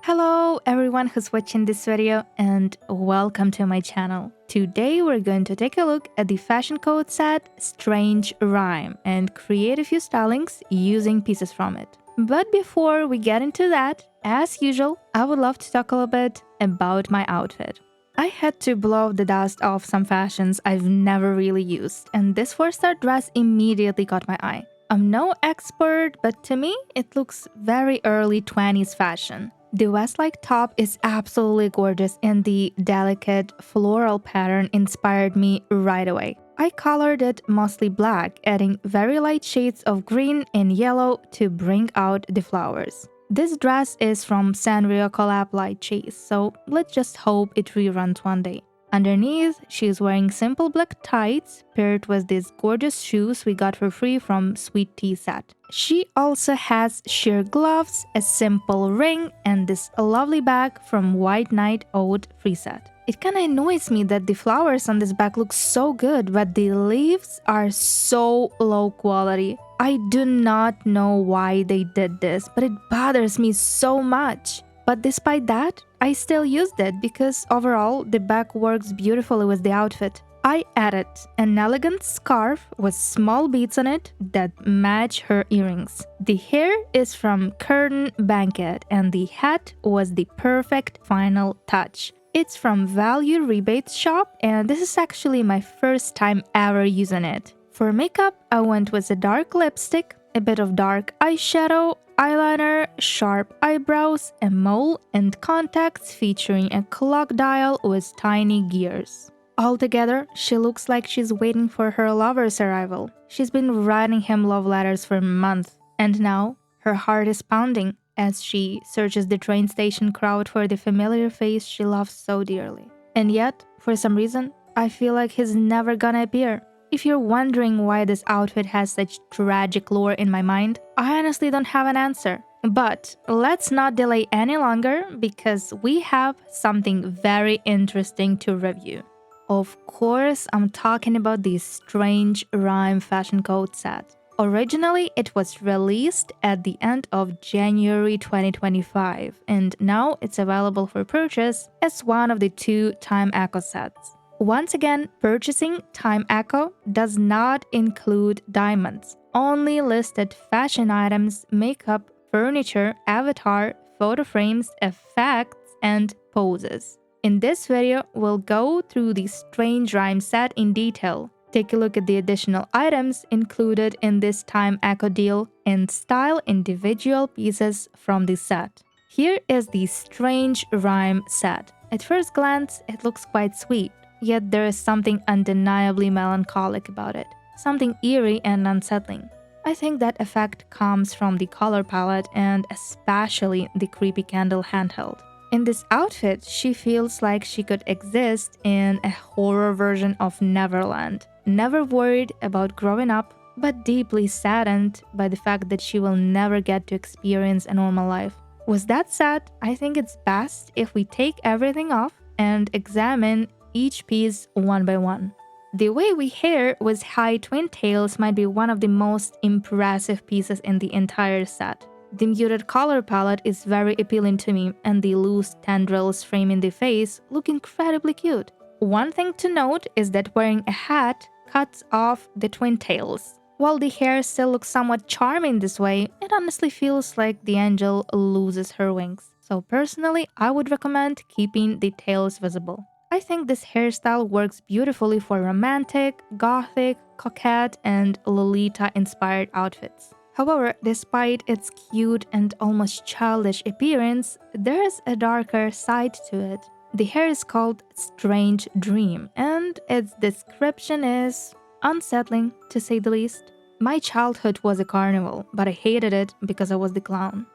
Hello everyone who's watching this video and welcome to my channel. Today we're going to take a look at the fashion code set Strange Rhyme and create a few stylings using pieces from it. But before we get into that, as usual, I would love to talk a little bit about my outfit. I had to blow the dust off some fashions I've never really used, and this 4-star dress immediately caught my eye. I'm no expert, but to me, it looks very early 20s fashion. The Westlake top is absolutely gorgeous and the delicate floral pattern inspired me right away. I colored it mostly black, adding very light shades of green and yellow to bring out the flowers. This dress is from Sanrio collab Light Chase, so let's just hope it reruns one day. Underneath, she's wearing simple black tights paired with these gorgeous shoes we got for free from Sweet Tea set. She also has sheer gloves, a simple ring, and this lovely bag from White Knight Oat free set. It kinda annoys me that the flowers on this bag look so good, but the leaves are so low quality. I do not know why they did this, but it bothers me so much. But despite that, I still used it because overall the bag works beautifully with the outfit. I added an elegant scarf with small beads on it that match her earrings. The hair is from Curtain Banquet and the hat was the perfect final touch. It's from Value Rebates shop and this is actually my first time ever using it. For makeup, I went with a dark lipstick, a bit of dark eyeshadow, eyeliner, sharp eyebrows, a mole, and contacts featuring a clock dial with tiny gears. Altogether, she looks like she's waiting for her lover's arrival. She's been writing him love letters for months, and now her heart is pounding as she searches the train station crowd for the familiar face she loves so dearly. And yet, for some reason, I feel like he's never gonna appear. If you're wondering why this outfit has such tragic lore in my mind, I honestly don't have an answer. But let's not delay any longer because we have something very interesting to review. Of course, I'm talking about the Strange Rhyme fashion code set. Originally, it was released at the end of January 2025, and now it's available for purchase as one of the 2 Time Echo sets. Once again, purchasing Time Echo does not include diamonds, only listed fashion items, makeup, furniture, avatar, photo frames, effects, and poses. In this video, we'll go through the Strange Rhyme set in detail, take a look at the additional items included in this Time Echo deal, and style individual pieces from the set. Here is the Strange Rhyme set. At first glance, it looks quite sweet. Yet there is something undeniably melancholic about it, something eerie and unsettling. I think that effect comes from the color palette and especially the creepy candle handheld. In this outfit, she feels like she could exist in a horror version of Neverland, never worried about growing up, but deeply saddened by the fact that she will never get to experience a normal life. With that said, I think it's best if we take everything off and examine each piece one by one. The wavy hair with high twin tails might be one of the most impressive pieces in the entire set. The muted color palette is very appealing to me, and the loose tendrils framing the face look incredibly cute. One thing to note is that wearing a hat cuts off the twin tails. While the hair still looks somewhat charming this way, it honestly feels like the angel loses her wings. So personally, I would recommend keeping the tails visible. I think this hairstyle works beautifully for romantic, gothic, coquette, and Lolita-inspired outfits. However, despite its cute and almost childish appearance, there is a darker side to it. The hair is called Strange Dream, and its description is unsettling, to say the least. My childhood was a carnival, but I hated it because I was the clown.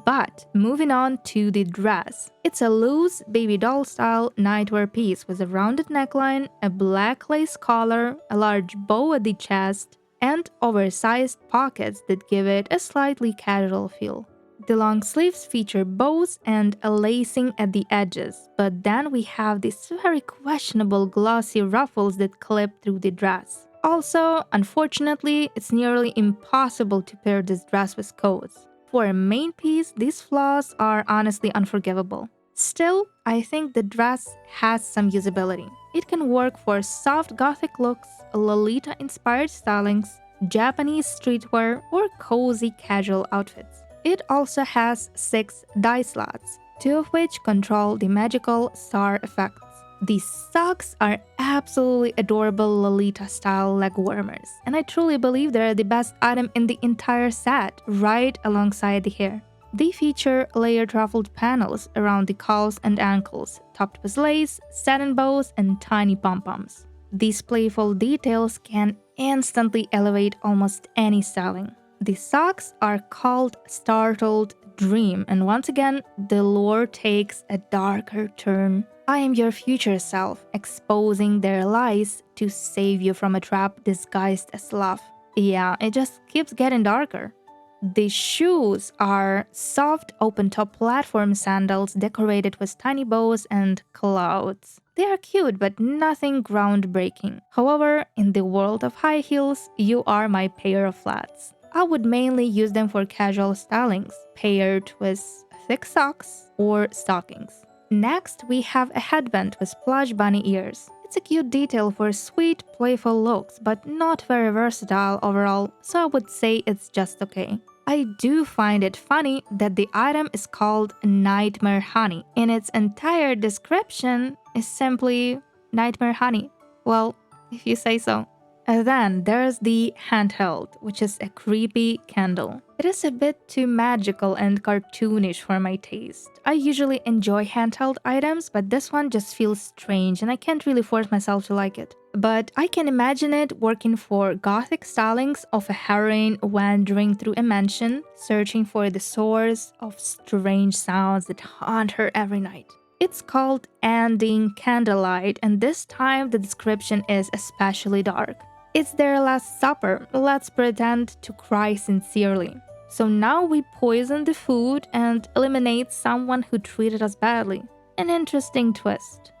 But moving on to the dress. It's a loose baby doll style nightwear piece with a rounded neckline, a black lace collar, a large bow at the chest, and oversized pockets that give it a slightly casual feel. The long sleeves feature bows and a lacing at the edges, but then we have these very questionable glossy ruffles that clip through the dress. Also, unfortunately, it's nearly impossible to pair this dress with coats. For a main piece, these flaws are honestly unforgivable. Still, I think the dress has some usability. It can work for soft gothic looks, Lolita-inspired stylings, Japanese streetwear, or cozy casual outfits. It also has 6 die slots, 2 of which control the magical star effects. These socks are absolutely adorable Lolita-style leg warmers, and I truly believe they're the best item in the entire set, right alongside the hair. They feature layered ruffled panels around the calves and ankles, topped with lace, satin bows, and tiny pom-poms. These playful details can instantly elevate almost any styling. The socks are called Startled Dream, and once again, the lore takes a darker turn. I am your future self, exposing their lies to save you from a trap disguised as love. Yeah, it just keeps getting darker. The shoes are soft open-top platform sandals decorated with tiny bows and clouds. They are cute, but nothing groundbreaking. However, in the world of high heels, you are my pair of flats. I would mainly use them for casual stylings, paired with thick socks or stockings. Next, we have a headband with plush bunny ears. It's a cute detail for sweet, playful looks, but not very versatile overall, so I would say it's just okay. I do find it funny that the item is called Nightmare Honey, and its entire description is simply Nightmare Honey. Well, if you say so. And then there's the handheld, which is a creepy candle. It is a bit too magical and cartoonish for my taste. I usually enjoy handheld items, but this one just feels strange and I can't really force myself to like it. But I can imagine it working for gothic stylings of a heroine wandering through a mansion, searching for the source of strange sounds that haunt her every night. It's called Ending Candlelight, and this time the description is especially dark. It's their last supper, let's pretend to cry sincerely. So now we poison the food and eliminate someone who treated us badly. An interesting twist.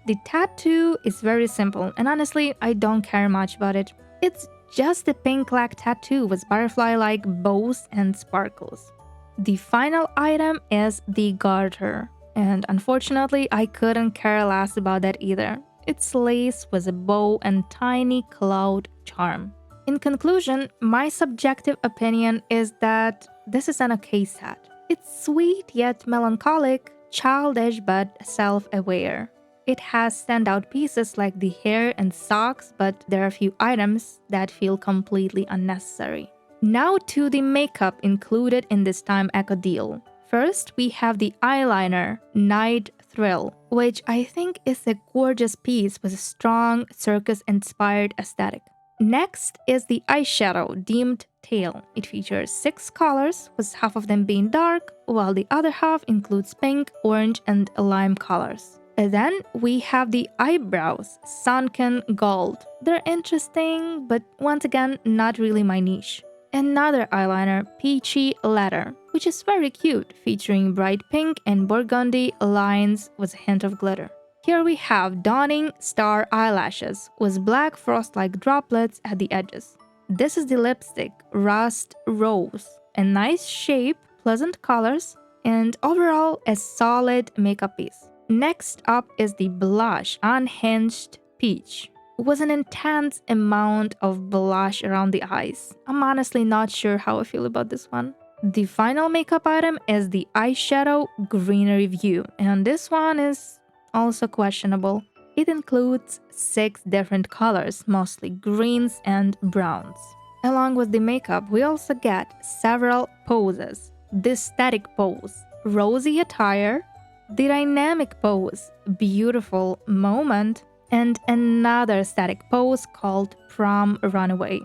The tattoo is very simple, and honestly, I don't care much about it. It's just a pink lac tattoo with butterfly-like bows and sparkles. The final item is the garter, and unfortunately, I couldn't care less about that either. It's lace with a bow and tiny cloud charm. In conclusion, my subjective opinion is that this is an okay set. It's sweet yet melancholic, childish but self-aware. It has standout pieces like the hair and socks, but there are a few items that feel completely unnecessary. Now to the makeup included in this time eco deal. First, we have the eyeliner, Night Thrill, which I think is a gorgeous piece with a strong circus-inspired aesthetic. Next is the eyeshadow, Deemed Tail. It features 6 colors, with half of them being dark, while the other half includes pink, orange, and lime colors. And then we have the eyebrows, Sunken Gold. They're interesting, but once again, not really my niche. Another eyeliner, Peachy Leather, which is very cute, featuring bright pink and burgundy lines with a hint of glitter. Here we have Dawning Star eyelashes with black frost-like droplets at the edges. This is the lipstick, Rust Rose, a nice shape, pleasant colors, and overall a solid makeup piece. Next up is the blush, Unhinged Peach, with an intense amount of blush around the eyes. I'm honestly not sure how I feel about this one. The final makeup item is the eyeshadow Greenery View, and this one is also questionable. It includes 6 different colors, mostly greens and browns. Along with the makeup, we also get several poses. The static pose, rosy attire, the dynamic pose, beautiful moment, and another static pose called Prom Runaway.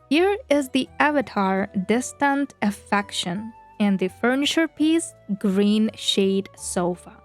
Here is the avatar Distant Affection and the furniture piece Green Shade Sofa.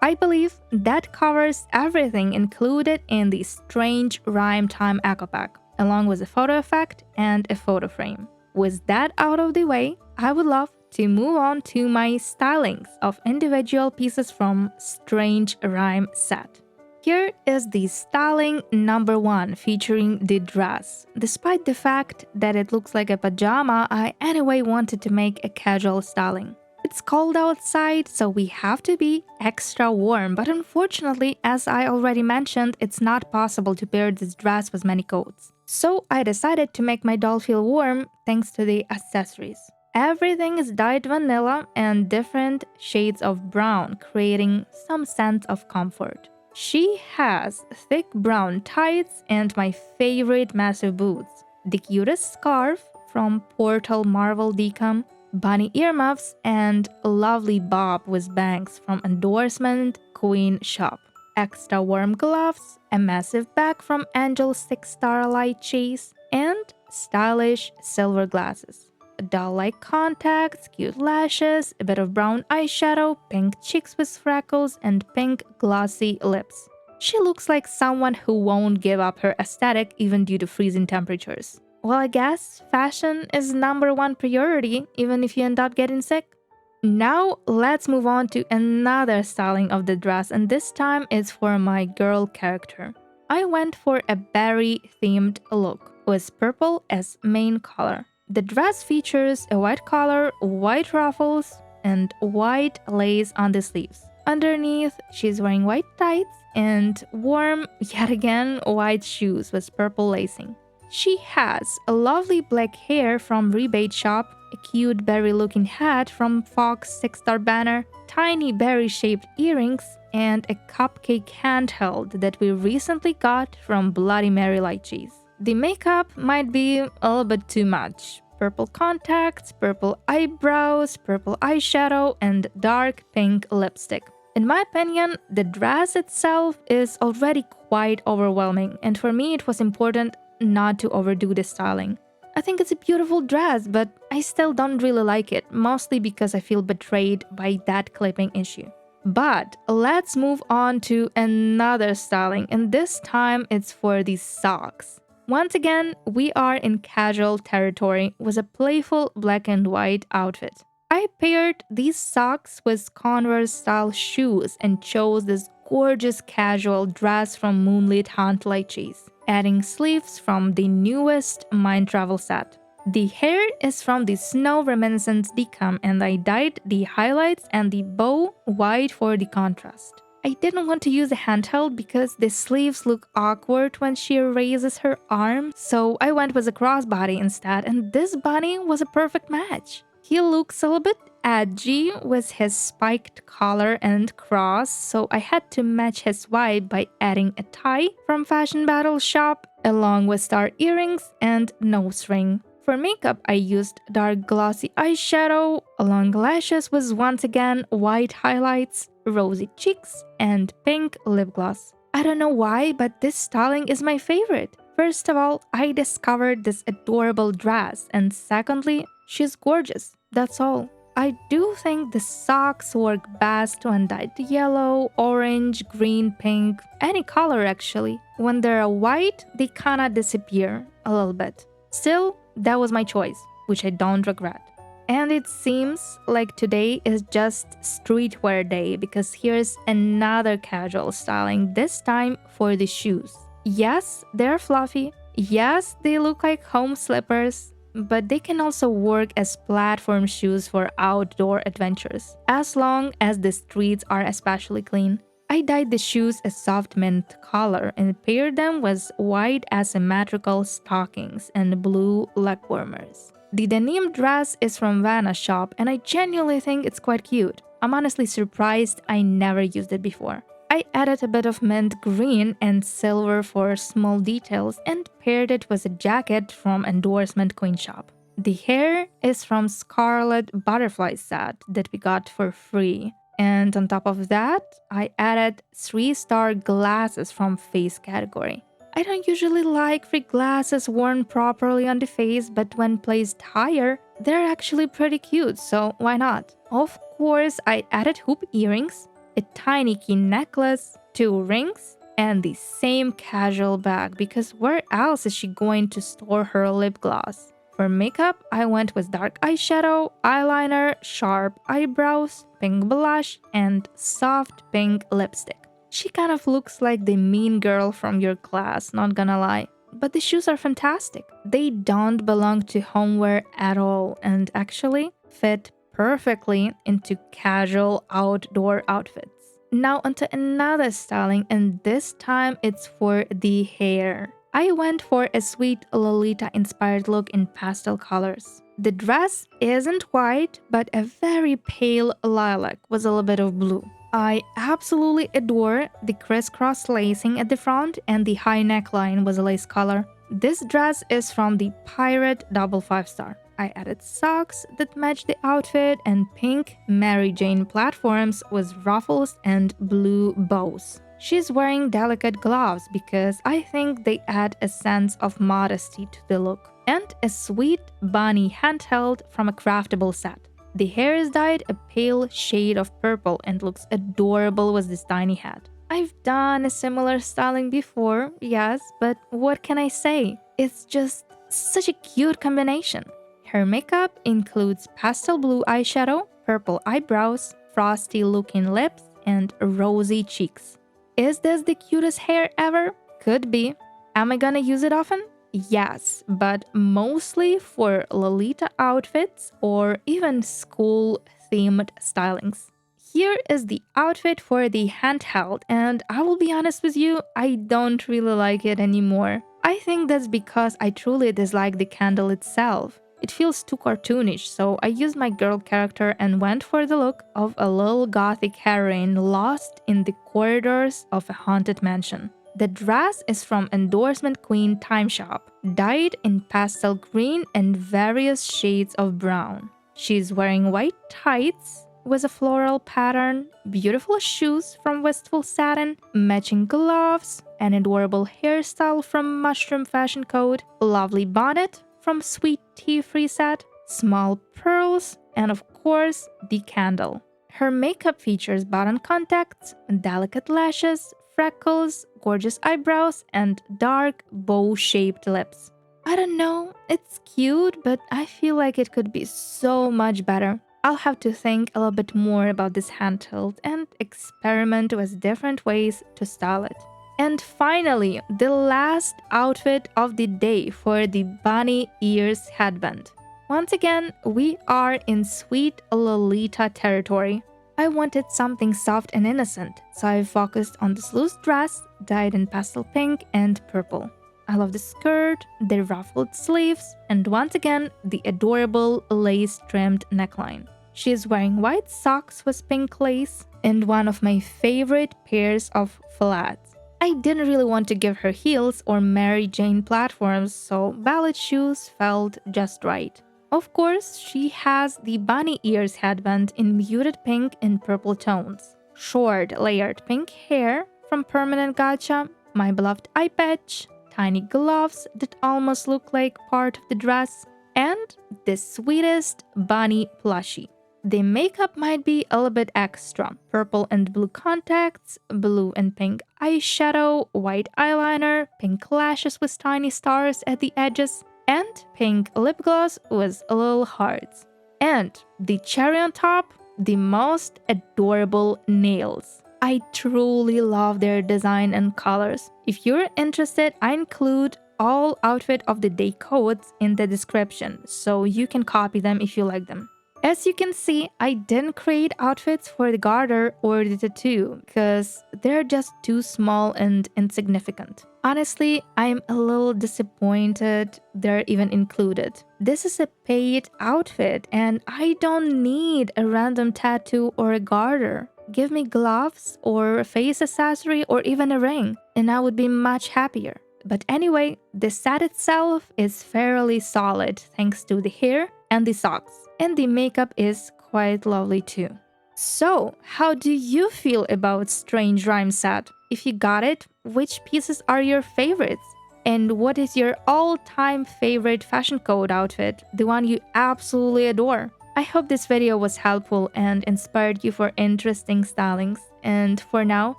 I believe that covers everything included in the Strange Rhyme Time Eco Pack, along with a photo effect and a photo frame. With that out of the way, I would love to move on to my stylings of individual pieces from Strange Rhyme set. Here is the styling number 1 featuring the dress. Despite the fact that it looks like a pajama, I anyway wanted to make a casual styling. It's cold outside, so we have to be extra warm, but unfortunately, as I already mentioned, it's not possible to pair this dress with many coats. So I decided to make my doll feel warm thanks to the accessories. Everything is dyed vanilla and different shades of brown, creating some sense of comfort. She has thick brown tights and my favorite massive boots, the cutest scarf from Portal Marvel Decom, bunny earmuffs, and a lovely bob with bangs from Endorsement Queen Shop. Extra warm gloves, a massive bag from Angel 6-star Light Chase, and stylish silver glasses. Doll-like contacts, cute lashes, a bit of brown eyeshadow, pink cheeks with freckles, and pink glossy lips. She looks like someone who won't give up her aesthetic even due to freezing temperatures. Well, I guess fashion is number 1 priority, even if you end up getting sick. Now, let's move on to another styling of the dress, and this time it's for my girl character. I went for a berry-themed look, with purple as main color. The dress features a white collar, white ruffles, and white lace on the sleeves. Underneath, she's wearing white tights and warm, yet again, white shoes with purple lacing. She has a lovely black hair from Rebate Shop, a cute berry-looking hat from Fox 6-star banner, tiny berry-shaped earrings, and a cupcake handheld that we recently got from Bloody Mary Light Cheese. The makeup might be a little bit too much. Purple contacts, purple eyebrows, purple eyeshadow, and dark pink lipstick. In my opinion, the dress itself is already quite overwhelming, and for me it was important not to overdo the styling. I think it's a beautiful dress, but I still don't really like it, mostly because I feel betrayed by that clipping issue. But let's move on to another styling, and this time it's for the socks. Once again, we are in casual territory with a playful black and white outfit. I paired these socks with Converse-style shoes and chose this gorgeous casual dress from Moonlit Hunt Light Cheese, adding sleeves from the newest Mind Travel set. The hair is from the Snow Reminiscence Decom, and I dyed the highlights and the bow white for the contrast. I didn't want to use a handheld because the sleeves look awkward when she raises her arm, so I went with a crossbody instead, and this bunny was a perfect match. He looks a little bit edgy with his spiked collar and cross, so I had to match his vibe by adding a tie from Fashion Battle Shop, along with star earrings and nose ring. For makeup, I used dark glossy eyeshadow, long lashes with once again white highlights, rosy cheeks, and pink lip gloss. I don't know why, but this styling is my favorite. First of all, I discovered this adorable dress, and secondly, she's gorgeous. That's all. I do think the socks work best when dyed yellow, orange, green, pink, any color actually. When they're white, they kinda disappear a little bit. Still, that was my choice, which I don't regret. And it seems like today is just streetwear day because here's another casual styling, this time for the shoes. Yes, they're fluffy. Yes, they look like home slippers, but they can also work as platform shoes for outdoor adventures, as long as the streets are especially clean. I dyed the shoes a soft mint color and paired them with white asymmetrical stockings and blue leg warmers. The denim dress is from Vanna Shop, and I genuinely think it's quite cute. I'm honestly surprised I never used it before. I added a bit of mint green and silver for small details and paired it with a jacket from Endorsement Queen Shop. The hair is from Scarlet Butterfly set that we got for free. And on top of that, I added 3-star glasses from face category. I don't usually like free glasses worn properly on the face, but when placed higher, they're actually pretty cute, so why not? Of course, I added hoop earrings, a tiny key necklace, 2 rings, and the same casual bag because where else is she going to store her lip gloss? For makeup, I went with dark eyeshadow, eyeliner, sharp eyebrows, pink blush, and soft pink lipstick. She kind of looks like the mean girl from your class, not gonna lie. But the shoes are fantastic. They don't belong to homeware at all and actually fit perfectly into casual outdoor outfits. Now onto another styling, and this time it's for the hair. I went for a sweet Lolita inspired look in pastel colors. The dress isn't white, but a very pale lilac with a little bit of blue. I absolutely adore the crisscross lacing at the front and the high neckline with a lace collar. This dress is from the Pirate Double 5-Star. I added socks that match the outfit and pink Mary Jane platforms with ruffles and blue bows. She's wearing delicate gloves because I think they add a sense of modesty to the look. And a sweet bunny handheld from a craftable set. The hair is dyed a pale shade of purple and looks adorable with this tiny hat. I've done a similar styling before, yes, but what can I say? It's just such a cute combination. Her makeup includes pastel blue eyeshadow, purple eyebrows, frosty looking lips, and rosy cheeks. Is this the cutest hair ever? Could be. Am I gonna use it often? Yes, but mostly for Lolita outfits or even school-themed stylings. Here is the outfit for the handheld, and I will be honest with you, I don't really like it anymore. I think that's because I truly dislike the candle itself. It feels too cartoonish, so I used my girl character and went for the look of a little gothic heroine lost in the corridors of a haunted mansion. The dress is from Endorsement Queen Time Shop, dyed in pastel green and various shades of brown. She's wearing white tights with a floral pattern, beautiful shoes from Wistful Satin, matching gloves, an adorable hairstyle from Mushroom Fashion Code, a lovely bonnet from Sweet Tea Free Set, small pearls, and of course, the candle. Her makeup features button contacts, delicate lashes, freckles, gorgeous eyebrows, and dark bow-shaped lips. I don't know, it's cute, but I feel like it could be so much better. I'll have to think a little bit more about this hand tilt and experiment with different ways to style it. And finally, the last outfit of the day for the bunny ears headband. Once again, we are in sweet Lolita territory. I wanted something soft and innocent, so I focused on this loose dress dyed in pastel pink and purple. I love the skirt, the ruffled sleeves, and once again, the adorable lace-trimmed neckline. She is wearing white socks with pink lace and one of my favorite pairs of flats. I didn't really want to give her heels or Mary Jane platforms, so ballet shoes felt just right. Of course, she has the bunny ears headband in muted pink and purple tones, short layered pink hair from Permanent Gotcha, my beloved eye patch, tiny gloves that almost look like part of the dress, and the sweetest bunny plushie. The makeup might be a little bit extra. Purple and blue contacts, blue and pink eyeshadow, white eyeliner, pink lashes with tiny stars at the edges, and pink lip gloss with little hearts. And the cherry on top, the most adorable nails. I truly love their design and colors. If you're interested, I include all outfit of the day codes in the description, so you can copy them if you like them. As you can see, I didn't create outfits for the garter or the tattoo because they're just too small and insignificant. Honestly, I'm a little disappointed they're even included. This is a paid outfit and I don't need a random tattoo or a garter. Give me gloves or a face accessory or even a ring and I would be much happier. But anyway, the set itself is fairly solid thanks to the hair and the socks. And the makeup is quite lovely too. So, how do you feel about Strange Rhyme set? If you got it, which pieces are your favorites? And what is your all-time favorite fashion code outfit, the one you absolutely adore? I hope this video was helpful and inspired you for interesting stylings. And for now,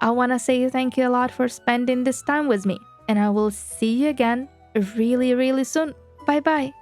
I want to say thank you a lot for spending this time with me. And I will see you again really soon. Bye bye.